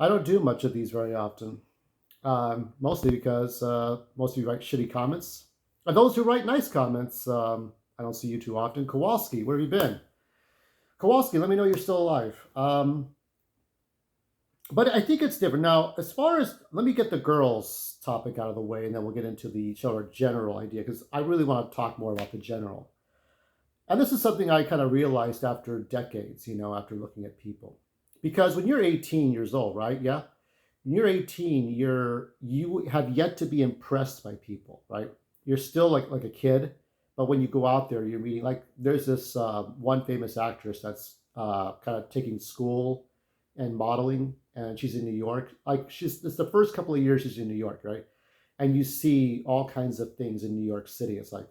I don't do much of these very often, mostly because most of you write shitty comments. And those who write nice comments, I don't see you too often. Kowalski, where have you been? Kowalski, let me know you're still alive. But I think it's different. Now, as far as, let me get the girls topic out of the way, and then we'll get into the sort of general idea, because I really want to talk more about the general. And this is something I kind of realized after decades, after looking at people. Because when you're 18 years old, right? Yeah. When you're 18, you have yet to be impressed by people, right? You're still like a kid, but when you go out there, you're meeting, like, there's this one famous actress that's kind of taking school and modeling, and she's in New York. Like, it's the first couple of years she's in New York, right? And you see all kinds of things in New York City. It's like,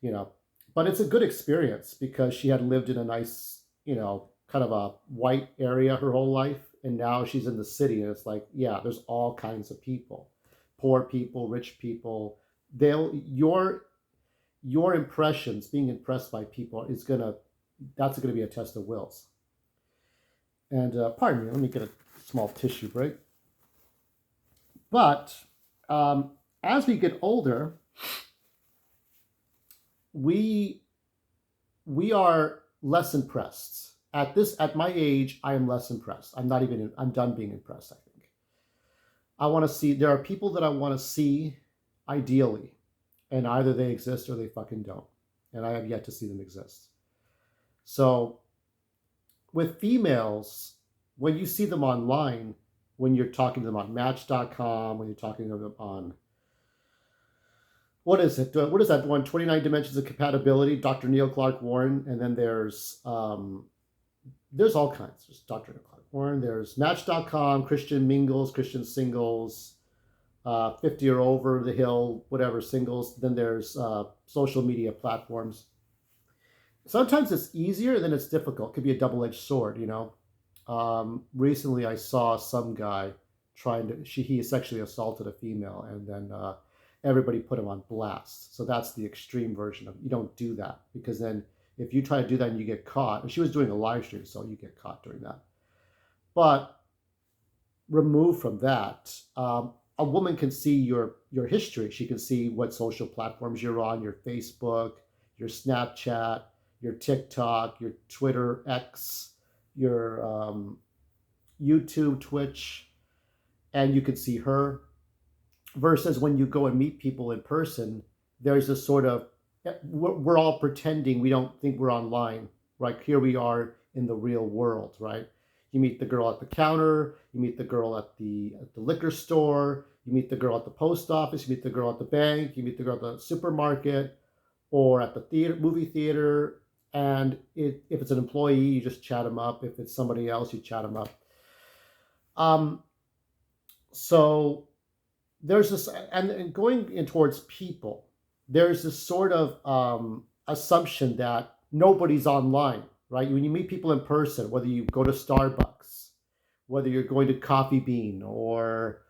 you know, but it's a good experience because she had lived in a nice, kind of a white area her whole life, and now she's in the city, and it's like, yeah, there's all kinds of people, poor people, rich people. They'll your impressions, being impressed by people, that's gonna be a test of wills. And pardon me, let me get a small tissue break. But as we get older, we we are less impressed. At my age, I am less impressed. I'm done being impressed, I think. I want to see, there are people that I want to see ideally, and either they exist or they fucking don't. And I have yet to see them exist. So with females, when you see them online, when you're talking to them on Match.com, when you're talking to them on, what is it? What is that one? 29 Dimensions of Compatibility, Dr. Neil Clark Warren, and then there's all kinds. There's Dr. Neil Clark Warren. There's Match.com, Christian Mingles, Christian Singles, 50 or over the hill, whatever singles. Then there's social media platforms. Sometimes it's easier, then it's difficult. It could be a double-edged sword, Recently, I saw some guy he sexually assaulted a female, and then everybody put him on blast. So that's the extreme version of, you don't do that, because then if you try to do that and you get caught, and she was doing a live stream, so you get caught doing that. But removed from that, a woman can see your history. She can see what social platforms you're on, your Facebook, your Snapchat, your TikTok, your Twitter, X, your YouTube, Twitch, and you can see her. Versus when you go and meet people in person, there's a sort of, we're all pretending we don't think we're online, right? Here we are in the real world, right? You meet the girl at the counter, you meet the girl at the liquor store, you meet the girl at the post office, you meet the girl at the bank, you meet the girl at the supermarket, or at the movie theater. And if it's an employee, you just chat them up. If it's somebody else, you chat them up. So there's this, and going in towards people, there's this sort of assumption that nobody's online, right? When you meet people in person, whether you go to Starbucks, whether you're going to Coffee Bean, or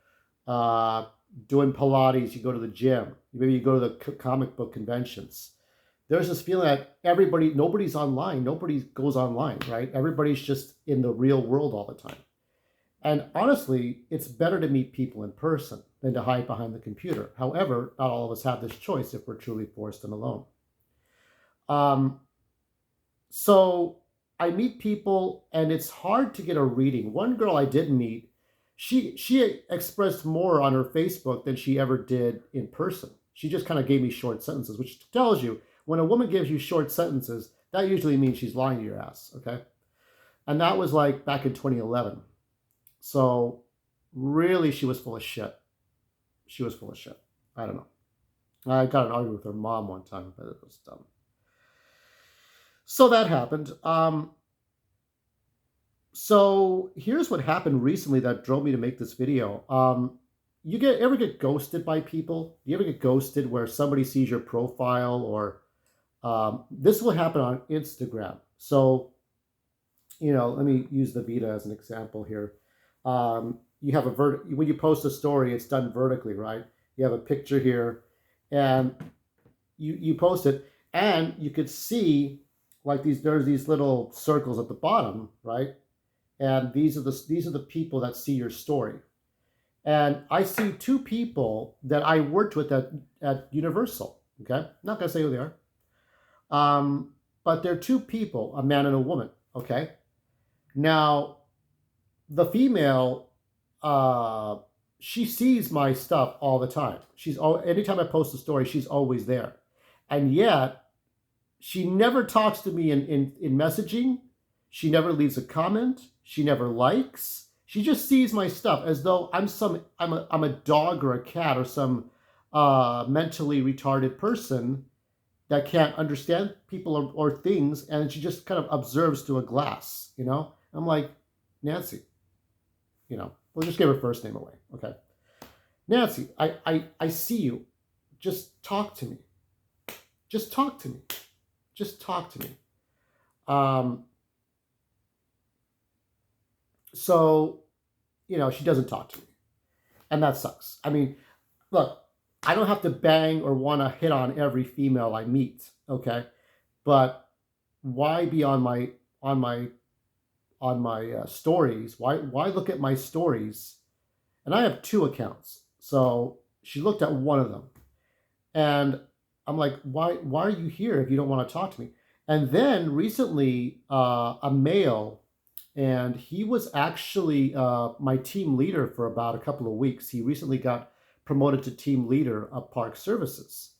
doing Pilates, you go to the gym, maybe you go to the comic book conventions. There's this feeling that nobody's online, nobody goes online, right? Everybody's just in the real world all the time. And honestly, it's better to meet people in person than to hide behind the computer. However, not all of us have this choice if we're truly forced and alone. So I meet people, and it's hard to get a reading. One girl I did meet, she expressed more on her Facebook than she ever did in person. She just kind of gave me short sentences, which tells you, when a woman gives you short sentences, that usually means she's lying to your ass, okay? And that was like back in 2011. So really, she was full of shit. She was full of shit. I don't know. I got an argument with her mom one time, but it was dumb. So that happened. So here's what happened recently that drove me to make this video. You ever get ghosted by people? You ever get ghosted where somebody sees your profile, or this will happen on Instagram. So, let me use the Vita as an example here. You have when you post a story, it's done vertically, right? You have a picture here, and you post it, and you could see, like, there's these little circles at the bottom, right? and these are the people that see your story. And I see two people that I worked with at Universal. Okay, not gonna say who they are, but they're two people, a man and a woman. Okay, now the female, uh, she sees my stuff all the time. Anytime I post a story, she's always there, and yet she never talks to me in messaging. She never leaves a comment. She never likes. She just sees my stuff as though I'm a dog or a cat or some mentally retarded person that can't understand people or things, and she just kind of observes through a glass. I'm like, Nancy, we'll just give her first name away. Okay, Nancy, I see you. Just talk to me. Just talk to me. Just talk to me. Um, so, she doesn't talk to me. And that sucks. I mean, look, I don't have to bang or want to hit on every female I meet, okay? But why be on my stories? Why look at my stories? And I have two accounts. So she looked at one of them. And I'm like, why are you here if you don't want to talk to me? And then recently, a male, and he was actually my team leader for about a couple of weeks. He recently got promoted to team leader of park services.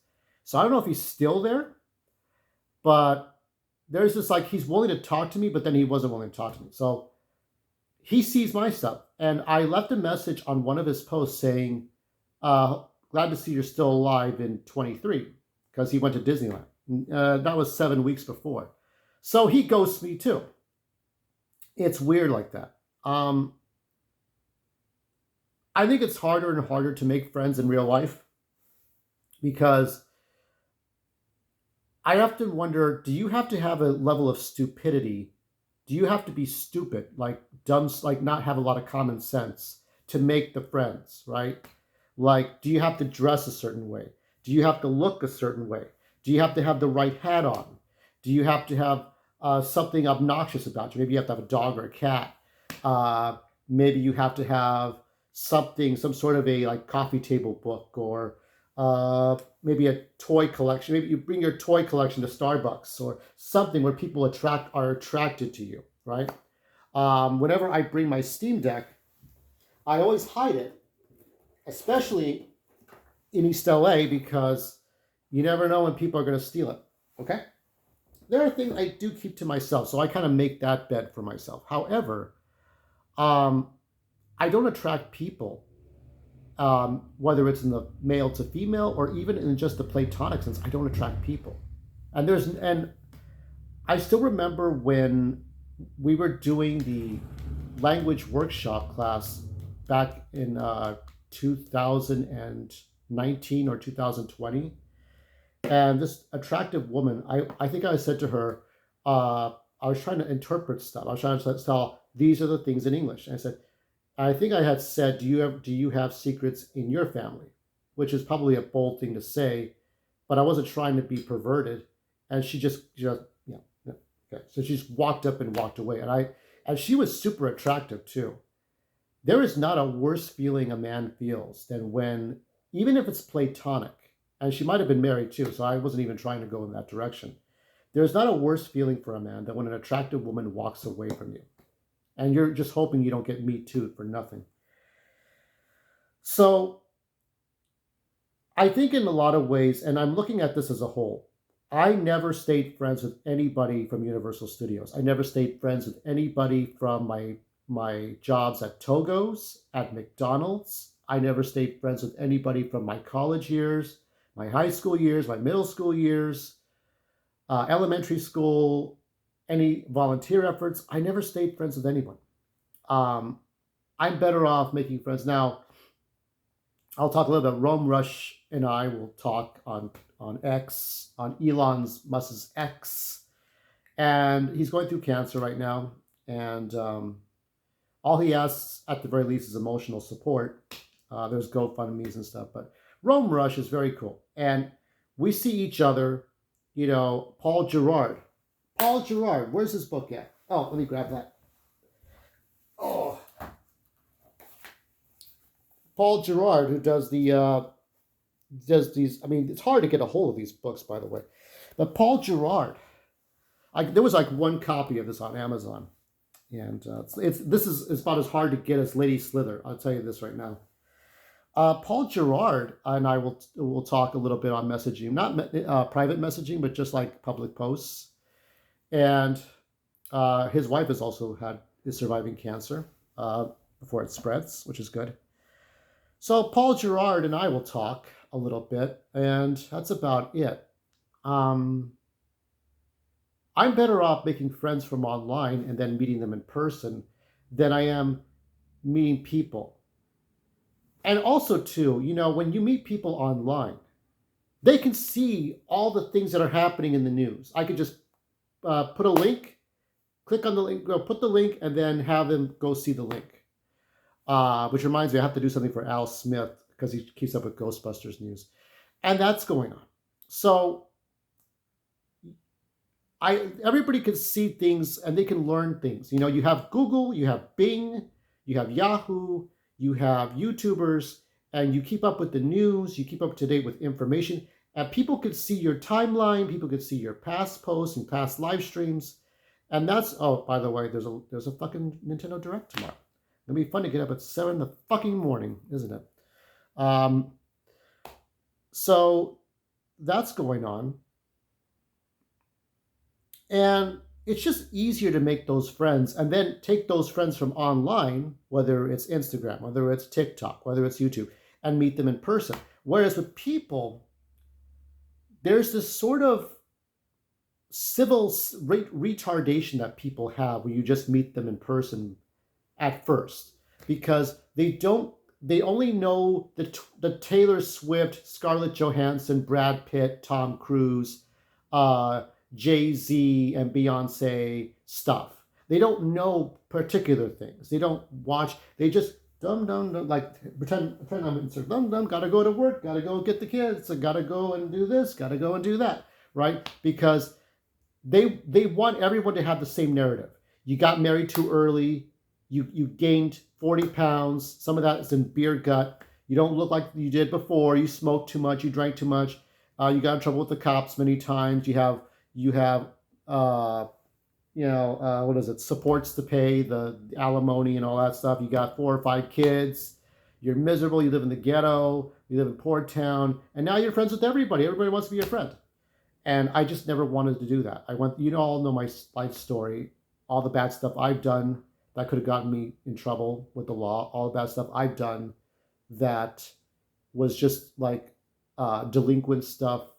So I don't know if he's still there, but there's this, like, he's willing to talk to me, but then he wasn't willing to talk to me. So he sees my stuff. And I left a message on one of his posts saying, glad to see you're still alive in 23, because he went to Disneyland. That was 7 weeks before. So he ghosts me too. It's weird like that. I think it's harder and harder to make friends in real life, because I often wonder, do you have to have a level of stupidity? Do you have to be stupid, like dumb, like not have a lot of common sense to make the friends, right? Like, do you have to dress a certain way? Do you have to look a certain way? Do you have to have the right hat on? Do you have to have something obnoxious about you? Maybe you have to have a dog or a cat. Maybe you have to have some sort of a like coffee table book, or maybe a toy collection. Maybe you bring your toy collection to Starbucks or something where people are attracted to you, right? Whenever I bring my Steam Deck, I always hide it, especially in East LA, because you never know when people are going to steal it. Okay? There are things I do keep to myself, so I kind of make that bed for myself. However, I don't attract people, whether it's in the male to female or even in just the platonic sense. I don't attract people, and I still remember when we were doing the language workshop class back in 2019 or 2020. And this attractive woman, I think I said to her, I was trying to interpret stuff. I was trying to tell, these are the things in English. And I think I had said, do you have secrets in your family? Which is probably a bold thing to say, but I wasn't trying to be perverted. And she just yeah, okay. So she just walked up and walked away. And she was super attractive too. There is not a worse feeling a man feels than when, even if it's platonic, and she might have been married too, so I wasn't even trying to go in that direction. There's not a worse feeling for a man than when an attractive woman walks away from you, and you're just hoping you don't get Me Too for nothing. So I think in a lot of ways, and I'm looking at this as a whole, I never stayed friends with anybody from Universal Studios. I never stayed friends with anybody from my jobs at Togo's, at McDonald's. I never stayed friends with anybody from my college years, my high school years, my middle school years, elementary school, any volunteer efforts. I never stayed friends with anyone. I'm better off making friends. Now, I'll talk a little bit. Rome Rush and I will talk on X, on Elon Musk's X. And he's going through cancer right now. And all he asks, at the very least, is emotional support. There's GoFundMe's and stuff. But Rome Rush is very cool. And we see each other, Paul Gerard. Paul Gerard, where's his book at? Oh, let me grab that. Paul Gerard, who does these. I mean, it's hard to get a hold of these books, by the way. But Paul Gerard, there was like one copy of this on Amazon, and it's this is about as hard to get as Lady Slither. I'll tell you this right now. Paul Gerard and I will talk a little bit on messaging, not private messaging, but just like public posts. And his wife is surviving cancer before it spreads, which is good. So Paul Gerard and I will talk a little bit, and that's about it. Um, I'm better off making friends from online and then meeting them in person than I am meeting people. And also, too, when you meet people online, they can see all the things that are happening in the news. I could just put a link, click on the link, go put the link, and then have them go see the link. Which reminds me, I have to do something for Al Smith because he keeps up with Ghostbusters news, and that's going on. So everybody can see things and they can learn things. You have Google, you have Bing, you have Yahoo, you have YouTubers, and you keep up with the news, you keep up to date with information, and people could see your timeline, people could see your past posts and past live streams. And that's, oh, by the way, there's a fucking Nintendo Direct tomorrow. It'll be fun to get up at 7 in the fucking morning, isn't it? So that's going on. And it's just easier to make those friends and then take those friends from online, whether it's Instagram, whether it's TikTok, whether it's YouTube, and meet them in person. Whereas with people, there's this sort of civil retardation that people have when you just meet them in person at first, because they only know the Taylor Swift, Scarlett Johansson, Brad Pitt, Tom Cruise, Jay-Z, and Beyonce stuff. They don't know particular things. They don't watch. They just dum like pretend I'm in dum, gotta go to work, gotta go get the kids, gotta go and do this, gotta go and do that, right? Because they want everyone to have the same narrative. You got married too early. You gained 40 pounds. Some of that is in beer gut. You don't look like you did before. You smoked too much. You drank too much. You got in trouble with the cops many times. You have what is it? Supports to pay, the alimony and all that stuff. You got 4 or 5 kids. You're miserable. You live in the ghetto. You live in Port Town, and now you're friends with everybody. Everybody wants to be your friend. And I just never wanted to do that. All know my life story, all the bad stuff I've done that could have gotten me in trouble with the law, all the bad stuff I've done that was just like delinquent stuff,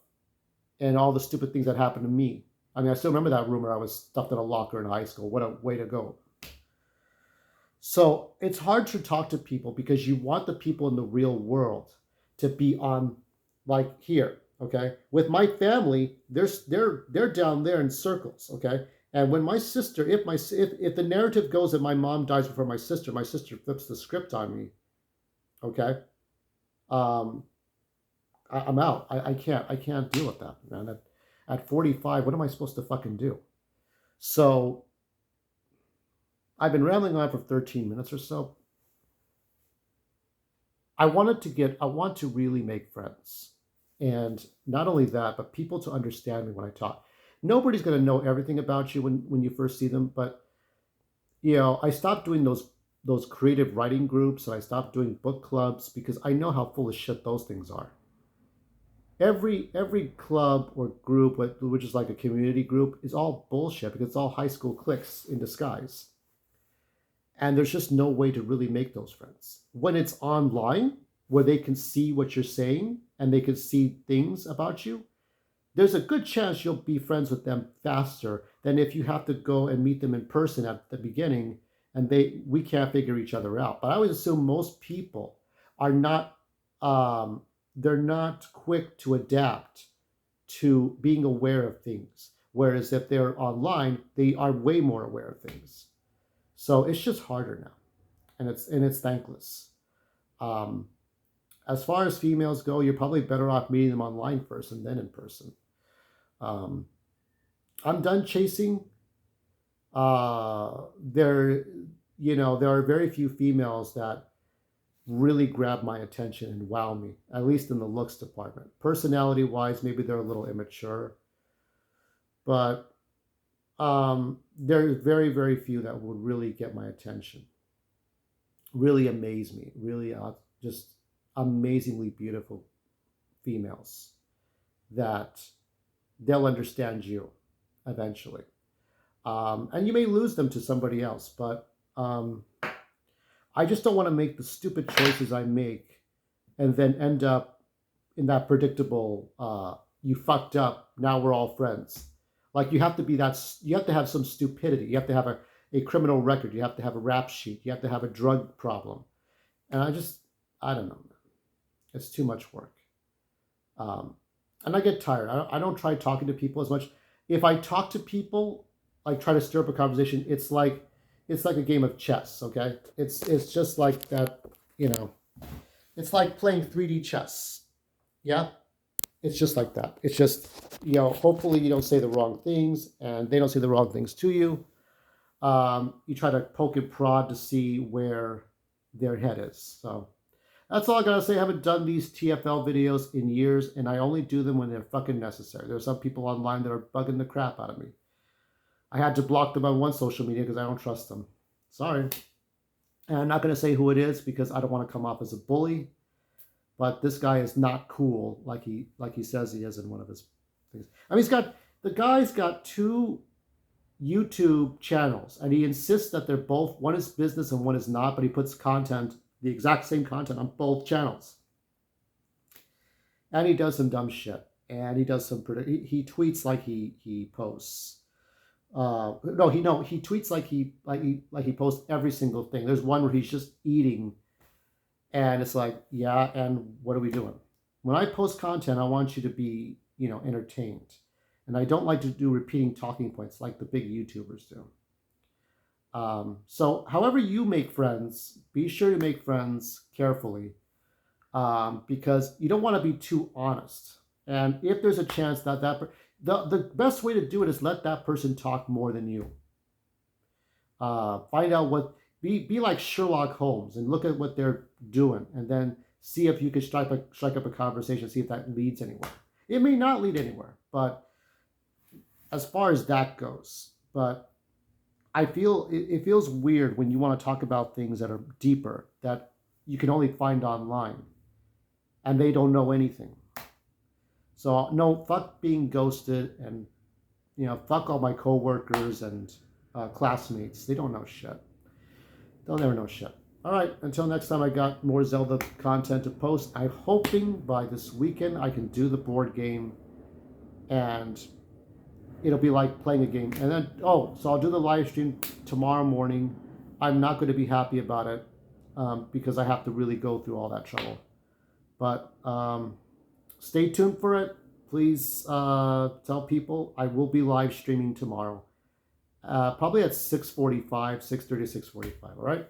and all the stupid things that happened to me. I mean, I still remember that rumor I was stuffed in a locker in high school. What a way to go. So it's hard to talk to people because you want the people in the real world to be on, like here, okay? With my family, they're down there in circles, okay? And when my sister, if the narrative goes that my mom dies before my sister flips the script on me, okay? I'm out. I can't deal with that, man. At 45, what am I supposed to fucking do? So I've been rambling on for 13 minutes or so. I want to really make friends. And not only that, but people to understand me when I talk. Nobody's going to know everything about you when you first see them, but I stopped doing those creative writing groups, and I stopped doing book clubs because I know how full of shit those things are. Every club or group, which is like a community group, is all bullshit because it's all high school cliques in disguise. And there's just no way to really make those friends. When it's online, where they can see what you're saying and they can see things about you, there's a good chance you'll be friends with them faster than if you have to go and meet them in person at the beginning and we can't figure each other out. But I always assume most people are not they're not quick to adapt to being aware of things. Whereas if they're online, they are way more aware of things. So it's just harder now, and it's thankless. As far as females go, you're probably better off meeting them online first and then in person. I'm done chasing. There are very few females that really grab my attention and wow me, at least in the looks department. Personality wise, maybe they're a little immature, but there's very, very few that would really get my attention, really amaze me, really just amazingly beautiful females that they'll understand you eventually. And you may lose them to somebody else, but I just don't want to make the stupid choices I make and then end up in that predictable, you fucked up, now we're all friends. Like you have to be that, you have to have some stupidity. You have to have a criminal record. You have to have a rap sheet. You have to have a drug problem. And I don't know. It's too much work. Um, and I get tired. I don't try talking to people as much. If I talk to people, like try to stir up a conversation, it's like a game of chess. Okay, it's just like that. You know, it's like playing 3D chess. Yeah, it's just like that. It's just hopefully you don't say the wrong things, and they don't say the wrong things to you. You try to poke and prod to see where their head is. So that's all I gotta say. I haven't done these TFL videos in years, and I only do them when they're fucking necessary. There are some people online that are bugging the crap out of me. I had to block them on one social media because I don't trust them. Sorry. And I'm not gonna say who it is because I don't want to come off as a bully. But this guy is not cool like he says he is in one of his things. I mean, the guy's got two YouTube channels, and he insists that they're both, one is business and one is not, but he puts content, the exact same content on both channels. And he does some dumb shit. And he does some he tweets like he posts. He tweets like he posts every single thing. There's one where he's just eating, and it's like, yeah, and what are we doing? When I post content, I want you to be, entertained. And I don't like to do repeating talking points like the big YouTubers do. So however you make friends, be sure to make friends carefully, because you don't want to be too honest. And if there's a chance that the best way to do it is let that person talk more than you. Find out be like Sherlock Holmes and look at what they're doing, and then see if you can strike up a conversation, see if that leads anywhere. It may not lead anywhere, but as far as that goes, but I feel it feels weird when you want to talk about things that are deeper that you can only find online, and they don't know anything. So no, fuck being ghosted, and fuck all my coworkers and classmates. They don't know shit. They'll never know shit. All right, until next time, I got more Zelda content to post. I'm hoping by this weekend I can do the board game, and it'll be like playing a game. And then, so I'll do the live stream tomorrow morning. I'm not going to be happy about it because I have to really go through all that trouble. But stay tuned for it. Please tell people I will be live streaming tomorrow. Probably at 6:45, 6:30, 6:45. All right.